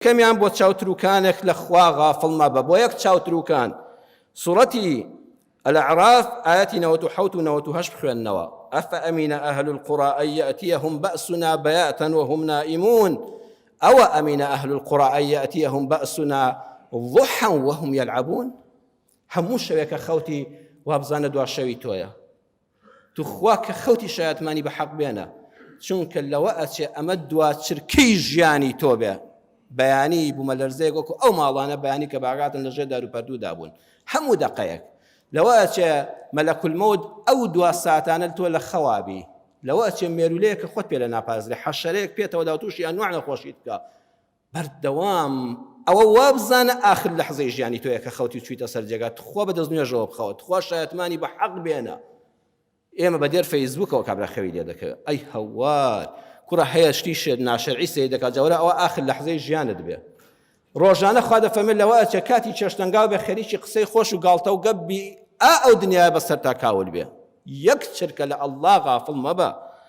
کەمیان بۆ چاوتروکانێک لە خوا غافڵ مەبە بۆ یەک چاوتروکان. سوورەتی الأعراف آياتي 97 و 98 بخوێننەوە. أفأمن أهل القرى أن يأتيهم بأسنا بياتا وهم نائمون أو أمن أهل القرى أن يأتيهم بأسنا ضحى وهم يلعبون. هەموو شەوێکە خەوتی وابزانە دوا شەوی تۆیە توخوا کە خەوتی شایەتمانی بە حەق بێنە چونکە لەوە ئەچێ ئەمە دوا چرکەی ژیانی تۆ بێ بەیانی بوومە لەرزەیەک وەکو ئەو ماڵانە بەیانی کە باگاتن لەژێر داروپەردوودا بوون هەموو دەقەیەک لەوە ئەچێ مەلەک المەوت ئەو دوا ساتانە تۆ لە خەوابی لەوە ئەچێ مێرولەیە کە خۆت پێ لە ناپازرێ حەشەرەیەک پێتەوە دا تووشی ئەنواع نەخۆشیت بکە بەردەوام ئەوە وابزانە ئاخر لەحزەی ژیانی تۆیە کە خەوتی چوویتە سەر جێگات خۆ بەدەست نوێژەوە بخەوت خوا شایەتمانی بە حەق بێنە. ئێمە بە دێر فەیسبووکەوە کابرا خەوی لێ دەکەوێت ئەی هەوار کوڕە هەیە شتی شێت ناشەرعی سەیری دەکات جەورە ئەوە ئاخر لەحزەی ژیانت بێ ڕۆژانە خوا دەفەرمێت لەوە ئەچێ کاتی چێشتەنگاو بێ خەریکی قسەی خۆش و گاڵتە و گەبی ئەو دنیای بەسەر تا کاول بێ یەک چرکە لە ئەڵڵا غافڵ مەبە